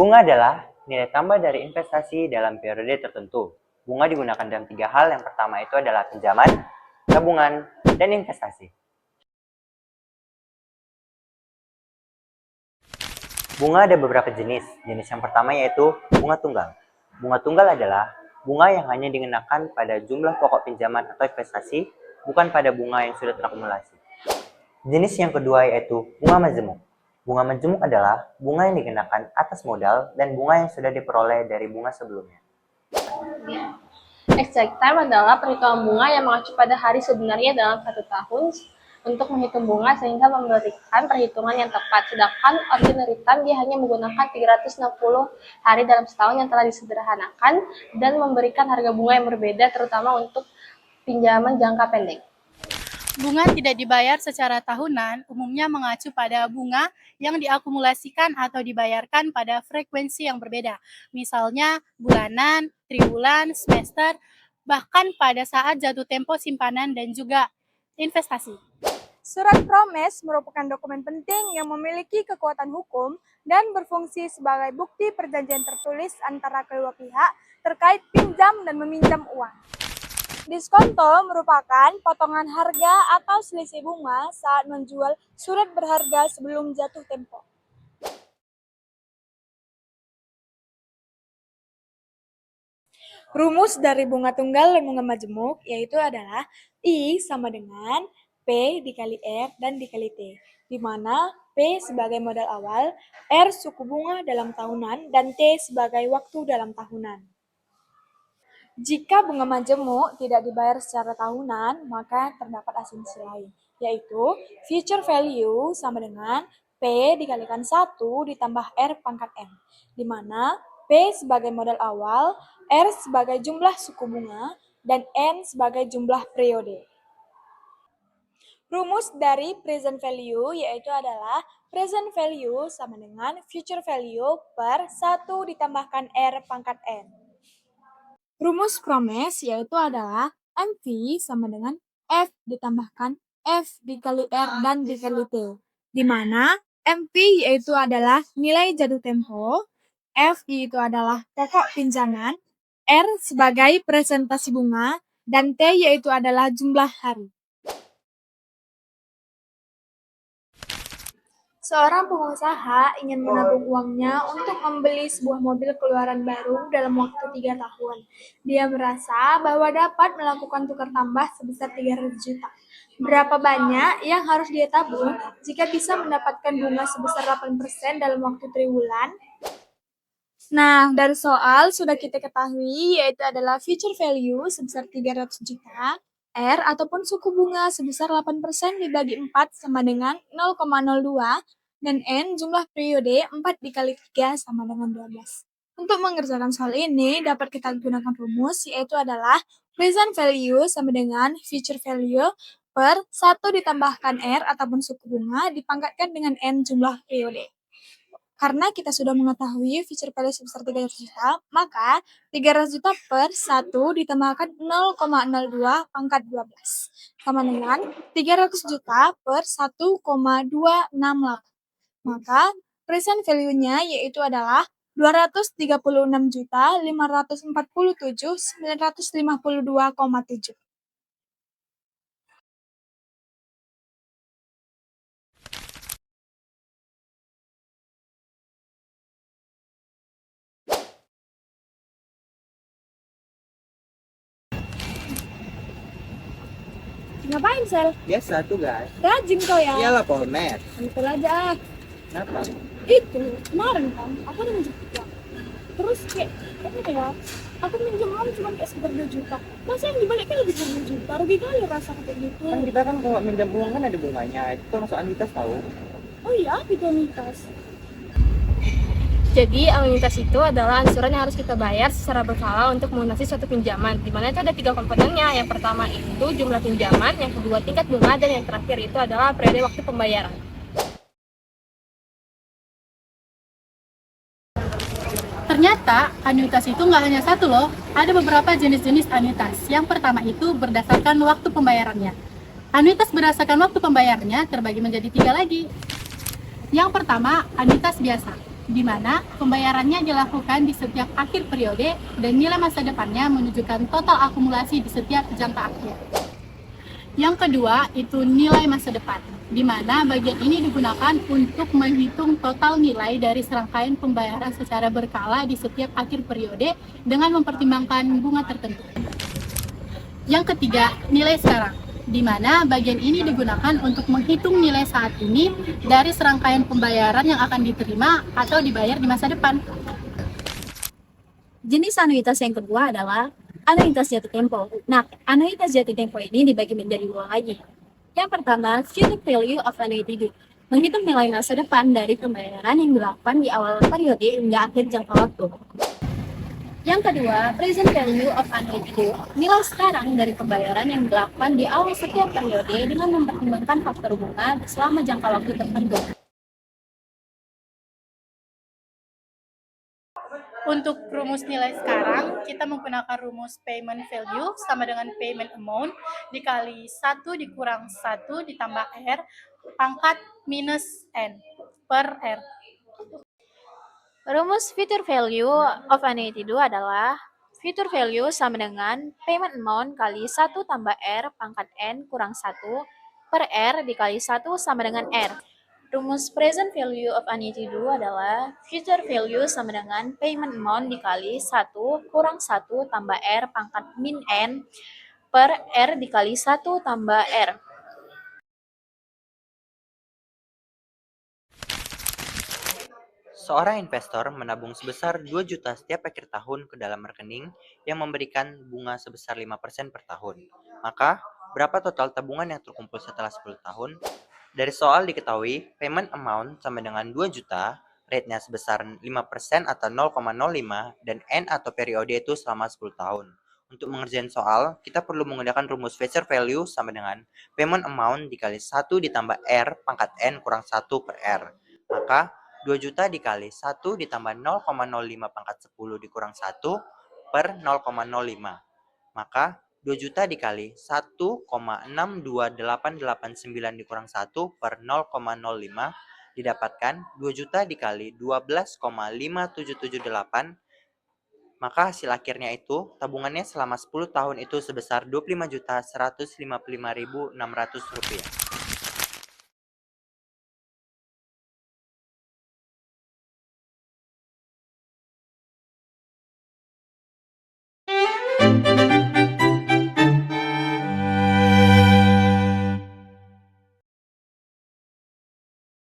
Bunga adalah nilai tambah dari investasi dalam periode tertentu. Bunga digunakan dalam 3 hal. Yang pertama itu adalah pinjaman, tabungan, dan investasi. Bunga ada beberapa jenis. Jenis yang pertama yaitu bunga tunggal. Bunga tunggal adalah bunga yang hanya dikenakan pada jumlah pokok pinjaman atau investasi, bukan pada bunga yang sudah terakumulasi. Jenis yang kedua yaitu bunga majemuk. Bunga majemuk adalah bunga yang dikenakan atas modal dan bunga yang sudah diperoleh dari bunga sebelumnya. Exact time adalah perhitungan bunga yang mengacu pada hari sebenarnya dalam 1 tahun untuk menghitung bunga sehingga memberikan perhitungan yang tepat. Sedangkan ordinary time dia hanya menggunakan 360 hari dalam setahun yang telah disederhanakan dan memberikan harga bunga yang berbeda terutama untuk pinjaman jangka pendek. Bunga tidak dibayar secara tahunan umumnya mengacu pada bunga yang diakumulasikan atau dibayarkan pada frekuensi yang berbeda. Misalnya bulanan, triwulan, semester, bahkan pada saat jatuh tempo simpanan dan juga investasi. Surat promes merupakan dokumen penting yang memiliki kekuatan hukum dan berfungsi sebagai bukti perjanjian tertulis antara kedua pihak terkait pinjam dan meminjam uang. Diskonto merupakan potongan harga atau selisih bunga saat menjual surat berharga sebelum jatuh tempo. Rumus dari bunga tunggal dan bunga majemuk yaitu adalah I sama dengan P dikali R dan dikali T, di mana P sebagai modal awal, R suku bunga dalam tahunan, dan T sebagai waktu dalam tahunan. Jika bunga majemuk tidak dibayar secara tahunan, maka terdapat asumsi lain, yaitu future value sama dengan P dikalikan 1 ditambah R pangkat M, di mana P sebagai modal awal, R sebagai jumlah suku bunga, dan N sebagai jumlah periode. Rumus dari present value yaitu adalah present value sama dengan future value per 1 ditambahkan R pangkat N. Rumus promise yaitu adalah MV sama dengan F ditambahkan F dikali R dan dikali T, di mana MV yaitu adalah nilai jatuh tempo, F itu adalah pokok pinjaman, R sebagai presentasi bunga, dan T yaitu adalah jumlah hari. Seorang pengusaha ingin menabung uangnya untuk membeli sebuah mobil keluaran baru dalam waktu 3 tahun. Dia merasa bahwa dapat melakukan tukar tambah sebesar 300 juta. Berapa banyak yang harus dia tabung jika bisa mendapatkan bunga sebesar 8% dalam waktu 3 bulan? Nah, dari soal sudah kita ketahui yaitu adalah future value sebesar 300 juta, R ataupun suku bunga sebesar 8% dibagi 4 sama dengan 0,02, dan N jumlah periode 4 dikali 3 sama dengan 12. Untuk mengerjakan soal ini dapat kita gunakan rumus yaitu adalah present value sama dengan future value per 1 ditambahkan R ataupun suku bunga dipangkatkan dengan N jumlah periode. Karena kita sudah mengetahui future value sebesar 300 juta, maka 300 juta per 1 ditambahkan 0,02 pangkat 12. Sama dengan 300 juta per 1,268. Maka present value-nya yaitu adalah 236.547.952,7. Ngapain, Sel? Biasa tuh guys. Rajin kau ya? Iyalah Polmed. Betul aja. Kenapa? Itu kemarin kan aku udah minjem uang, terus kayak ya aku minjem uang cuma kayak sekitar 2 juta, masa yang dibalikkan lebih dari 2 juta, rugi kali rasa kayak gitu. Kan kita kan kalau minjam uang kan ada bunganya. Itu termasuk anuitas tahu. Oh iya, itu anuitas. Jadi anuitas itu adalah angsuran yang harus kita bayar secara berkala untuk melunasi suatu pinjaman, di mana itu ada 3 komponennya. Yang pertama itu jumlah pinjaman, yang kedua tingkat bunga, dan yang terakhir itu adalah periode waktu pembayaran. Ternyata anuitas itu nggak hanya satu loh, ada beberapa jenis-jenis anuitas. Yang pertama itu berdasarkan waktu pembayarannya. Anuitas berdasarkan waktu pembayarannya terbagi menjadi 3 lagi. Yang pertama, anuitas biasa. di mana pembayarannya dilakukan di setiap akhir periode dan nilai masa depannya menunjukkan total akumulasi di setiap jangka akhir. Yang kedua itu nilai masa depan, di mana bagian ini digunakan untuk menghitung total nilai dari serangkaian pembayaran secara berkala di setiap akhir periode dengan mempertimbangkan bunga tertentu. Yang ketiga, nilai sekarang, di mana bagian ini digunakan untuk menghitung nilai saat ini dari serangkaian pembayaran yang akan diterima atau dibayar di masa depan. Jenis anuitas yang kedua adalah anuitas jatuh tempo. Nah, anuitas jatuh tempo ini dibagi menjadi dua lagi. Yang pertama, future value of annuity due, menghitung nilai masa depan dari pembayaran yang dilakukan di awal periode hingga akhir jangka waktu. Yang kedua, present value of annuity due, nilai sekarang dari pembayaran yang dilakukan di awal setiap periode dengan mempertimbangkan faktor bunga selama jangka waktu tertentu. Untuk rumus nilai sekarang, kita menggunakan rumus payment value sama dengan payment amount dikali 1 dikurang 1 ditambah R pangkat minus N per R. Rumus future value of annuity due adalah future value sama dengan payment amount kali 1 tambah R pangkat N kurang 1 per R dikali 1 sama dengan R. Rumus present value of annuity due adalah future value sama dengan payment amount dikali 1 kurang 1 tambah R pangkat min N per R dikali 1 tambah R. Seorang investor menabung sebesar 2 juta setiap akhir tahun ke dalam rekening yang memberikan bunga sebesar 5% per tahun. Maka, berapa total tabungan yang terkumpul setelah 10 tahun? Dari soal diketahui, payment amount sama dengan 2 juta, rate-nya sebesar 5% atau 0,05, dan N atau periode itu selama 10 tahun. Untuk mengerjakan soal, kita perlu menggunakan rumus future value sama dengan payment amount dikali 1 ditambah R pangkat N kurang 1 per R. Maka, 2 juta dikali 1 ditambah 0,05 pangkat 10 dikurang 1 per 0,05. Maka 2 juta dikali 1,62889 dikurang 1 per 0,05 didapatkan 2 juta dikali 12,5778. Maka hasil akhirnya itu tabungannya selama 10 tahun itu sebesar Rp25.155.600.